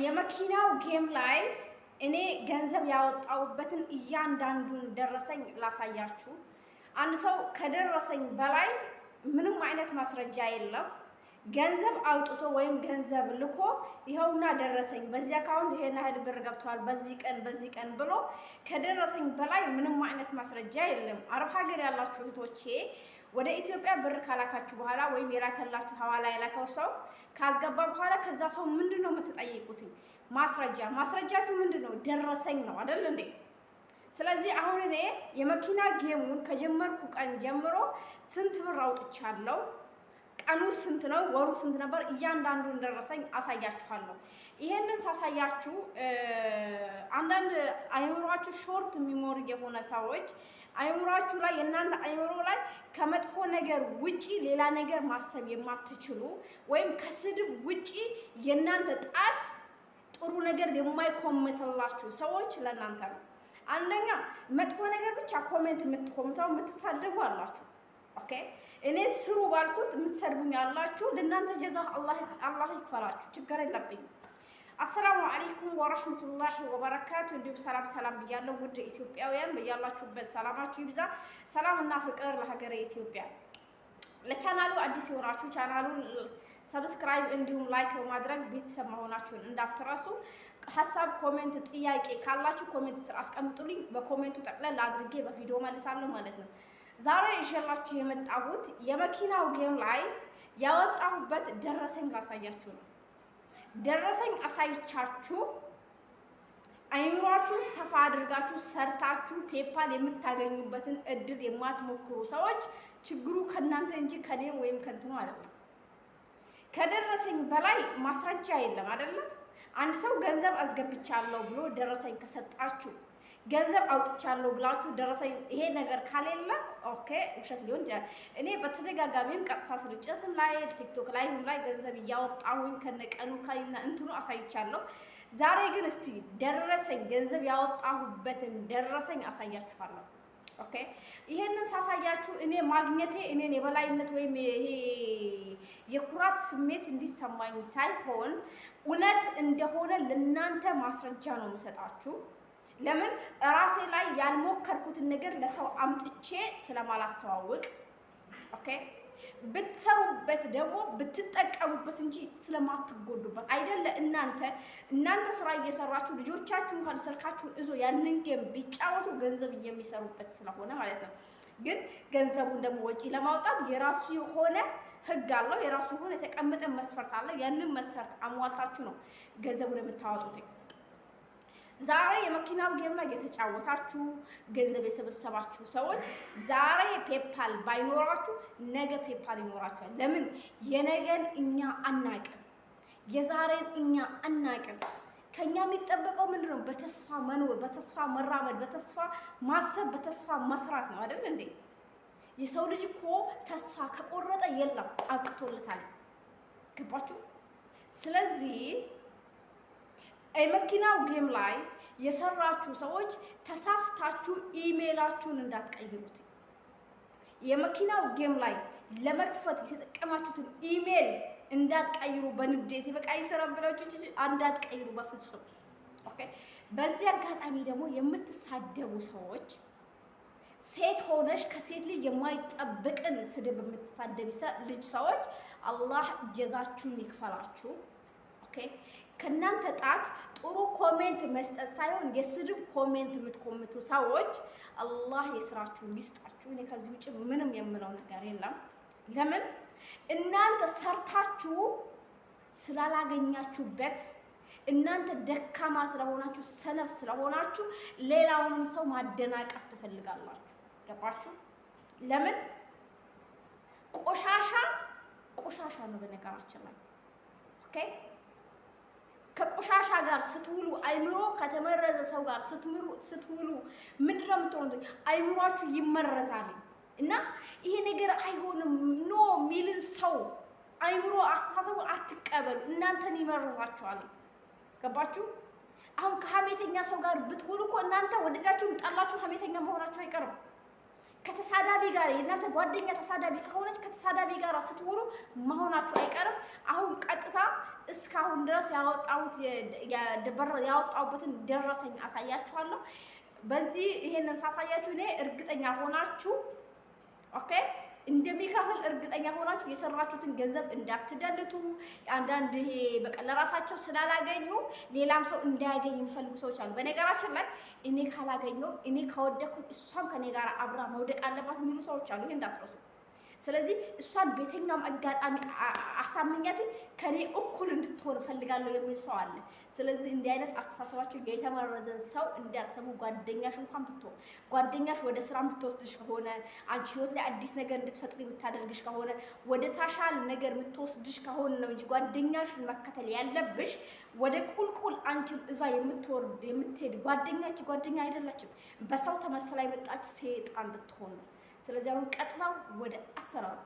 የመኪናው ጌም ላይ እኔ ገንዘብ ያወጣውበትን እያንዳንዱን ደረሰኝ ላሳያችሁ። አንድ ሰው ከደረሰኝ በላይ ምንም አይነት ማስረጃ የለም። ገንዘብ አውጥቶ ወይም ገንዘብ ልኮ ይኸውና ደረሰኝ፣ በዚህ አካውንት ይሄን ያህል ብር ገብቷል በዚህ ቀን ብሎ ከደረሰኝ በላይ ምንም አይነት ማስረጃ የለም። አረብ ሀገር ያላችሁ እህቶቼ ወደ ኢትዮጵያ ብር ካላካችሁ በኋላ ወይም የላከላችሁ ሐዋላ የላከው ሰው ካስገባ በኋላ ከዛ ሰው ምንድነው የምትጠይቁት? ማስረጃችሁ ምንድነው? ደረሰኝ ነው አይደል እንዴ? ስለዚህ አሁን እኔ የመኪና ጌሙን ከጀመርኩ ቀን ጀምሮ ስንት ብር አውጥቻለሁ፣ ቀኑ ስንት ነው፣ ወሩ ስንት ነበር፣ እያንዳንዱን ደረሰኝ አሳያችኋለሁ። ይሄንን ሳሳያችሁ አንዳንድ አይምሯችሁ ሾርት ሚሞሪ የሆነ ሰዎች አይምሯችሁ ላይ የእናንተ አይምሮ ላይ ከመጥፎ ነገር ውጪ ሌላ ነገር ማሰብ የማትችሉ ወይም ከስድብ ውጪ የእናንተ ጣት ጥሩ ነገር የማይኮምትላችሁ ሰዎች ለእናንተ ነው። አንደኛ መጥፎ ነገር ብቻ ኮሜንት የምትኮምተው የምትሳደቡ አላችሁ። ኦኬ እኔ ስሩ ባልኩት የምትሰድቡኝ ያላችሁ ለእናንተ ጀዛ አላህ ይክፈላችሁ፣ ችግር የለብኝም። አሰላሙ አለይኩም ወራህመቱላሂ ወበረካቱ። እንዲሁም ሰላም ብያለሁ ውድ ኢትዮጵያውያን፣ በያላችሁበት ሰላማችሁ ይብዛ። ሰላምና ፍቅር ለሀገሬ ኢትዮጵያ። ለቻናሉ አዲስ የሆናችሁ ቻናሉን ሰብስክራይብ እንዲሁም ላይክ በማድረግ ቤተሰብ መሆናችሁን እንዳትረሱ። ሀሳብ፣ ኮሜንት፣ ጥያቄ ካላችሁ ኮሜንት ስር አስቀምጡልኝ። በኮሜንቱ ጠቅለል አድርጌ በቪዲዮ መልሳለሁ ማለት ነው። ዛሬ ይዤላችሁ የመጣሁት የመኪናው ጌም ላይ ያወጣሁበት ደረሰኝ ላሳያችሁ ነው። ደረሰኝ አሳይቻችሁ አይምሯችሁን ሰፋ አድርጋችሁ ሰርታችሁ ፔፓል የምታገኙበትን እድል የማትሞክሩ ሰዎች ችግሩ ከእናንተ እንጂ ከኔም ወይም ከእንትኑ አይደለም። ከደረሰኝ በላይ ማስረጃ የለም አይደለም። አንድ ሰው ገንዘብ አስገብቻለሁ ብሎ ደረሰኝ ከሰጣችሁ፣ ገንዘብ አውጥቻለሁ ብላችሁ ደረሰኝ ይሄ ነገር ካሌለ ኦኬ ውሸት ሊሆን ይችላል። እኔ በተደጋጋሚም ቀጥታ ስርጭትም ላይ ቲክቶክ ላይ ገንዘብ እያወጣሁኝ ከነቀኑ እንትኑ አሳይቻለሁ። ዛሬ ግን እስቲ ደረሰኝ ገንዘብ ያወጣሁበትን ደረሰኝ አሳያችኋለሁ። ኦኬ ይሄንን ሳሳያችሁ እኔ ማግኘቴ እኔን የበላይነት ወይም ይሄ የኩራት ስሜት እንዲሰማኝ ሳይሆን እውነት እንደሆነ ለእናንተ ማስረጃ ነው የምሰጣችሁ። ለምን ራሴ ላይ ያልሞከርኩትን ነገር ለሰው አምጥቼ ስለማላስተዋውቅ። ኦኬ ብትሰሩበት ደግሞ ብትጠቀሙበት እንጂ ስለማትጎዱበት አይደለ። እናንተ ስራ እየሰራችሁ ልጆቻችሁ እንኳን ስልካችሁን እዞ ያንን ጌም ቢጫወቱ ገንዘብ የሚሰሩበት ስለሆነ ማለት ነው። ግን ገንዘቡን ደግሞ ወጪ ለማውጣት የራሱ የሆነ ህግ አለው፣ የራሱ የሆነ የተቀመጠ መስፈርት አለ። ያንን መስፈርት አሟልታችሁ ነው ገንዘቡን የምታወጡት። ዛሬ የመኪናው ጌም ላይ የተጫወታችሁ ገንዘብ የሰበሰባችሁ ሰዎች ዛሬ ፔፓል ባይኖራችሁ ነገ ፔፓል ይኖራችኋል። ለምን? የነገን እኛ አናቅም፣ የዛሬን እኛ አናቅም። ከኛ የሚጠበቀው ምንድነው? በተስፋ መኖር፣ በተስፋ መራመድ፣ በተስፋ ማሰብ፣ በተስፋ መስራት ነው አይደል እንዴ? የሰው ልጅ እኮ ተስፋ ከቆረጠ የለም አቅቶለታል። ገባችሁ? ስለዚህ የመኪናው ጌም ላይ የሰራችሁ ሰዎች ተሳስታችሁ ኢሜላችሁን እንዳትቀይሩት። የመኪናው ጌም ላይ ለመክፈት የተጠቀማችሁትን ኢሜል እንዳትቀይሩ። በንዴት በቃ ይሰራል ብላችሁ እንዳትቀይሩ በፍጹም። ኦኬ በዚህ አጋጣሚ ደግሞ የምትሳደቡ ሰዎች ሴት ሆነሽ ከሴት ልጅ የማይጠብቅን ስድብ የምትሳደቡ ልጅ ሰዎች አላህ ጀዛችሁን ይክፈላችሁ። ኦኬ ከናንተ ጣት ጥሩ ኮሜንት መስጠት ሳይሆን የስድብ ኮሜንት የምትኮምቱ ሰዎች አላህ የስራችሁን ይስጣችሁ። እኔ ከዚህ ውጭ ምንም የምለው ነገር የለም። ለምን እናንተ ሰርታችሁ ስላላገኛችሁበት፣ እናንተ ደካማ ስለሆናችሁ፣ ሰነፍ ስለሆናችሁ ሌላውንም ሰው ማደናቀፍ ትፈልጋላችሁ። ገባችሁ? ለምን ቆሻሻ ነው በነገራችን ላይ ኦኬ ከቆሻሻ ጋር ስትውሉ አይምሮ ከተመረዘ ሰው ጋር ስትውሉ ምንድነው የምትሆኑት? አይምሯችሁ ይመረዛል። እና ይሄ ነገር አይሆንም ኖ ሚልን ሰው አይምሮ አስተሳሰቡ አትቀበሉ፣ እናንተን ይመረዛችኋል። ገባችሁ? አሁን ከሀሜተኛ ሰው ጋር ብትውሉ እኮ እናንተ ወደዳችሁም ጣላችሁ ሀሜተኛ መሆናችሁ አይቀርም። ከተሳዳቢ ጋር የእናንተ ጓደኛ ተሳዳቢ ከሆነች ከተሳዳቢ ጋር ስትውሉ መሆናችሁ አይቀርም። አሁን ቀጥታ እስካሁን ድረስ ያወጣሁበትን ደረሰኝ አሳያችኋለሁ። በዚህ ይሄንን ሳሳያችሁ እኔ እርግጠኛ ሆናችሁ ኦኬ እንደሚከፍል እርግጠኛ ሆናችሁ የሰራችሁትን ገንዘብ እንዳትደልቱ። አንዳንድ ይሄ በቃ ለራሳቸው ስላላገኙ ሌላም ሰው እንዳያገኝ የሚፈልጉ ሰዎች አሉ። በነገራችን ላይ እኔ ካላገኘው እኔ ከወደኩኝ እሷም ከኔ ጋር አብራ መውደቅ አለባት የሚሉ ሰዎች አሉ። ይሄ እንዳትረሱ። ስለዚህ እሷን በየትኛውም አጋጣሚ አሳምኛት ከኔ እኩል እንድትሆን ፈልጋለሁ የሚል ሰው አለ። ስለዚህ እንዲህ አይነት አስተሳሰባችሁ የተመረዘን ሰው እንዳትሰሙ። ጓደኛሽ እንኳን ብትሆን ጓደኛሽ ወደ ስራ የምትወስድሽ ከሆነ አንቺ ህይወት ላይ አዲስ ነገር እንድትፈጥሪ የምታደርግሽ ከሆነ ወደ ታሻል ነገር የምትወስድሽ ከሆነ ነው እንጂ ጓደኛሽን መከተል ያለብሽ ወደ ቁልቁል አንቺ እዛ የምትሄድ ጓደኛ አይደለችም። በሰው ተመስላ የመጣች ሴጣን ብትሆን ነው። ስለዚህ አሁን ቀጥታ ወደ አሰራሩ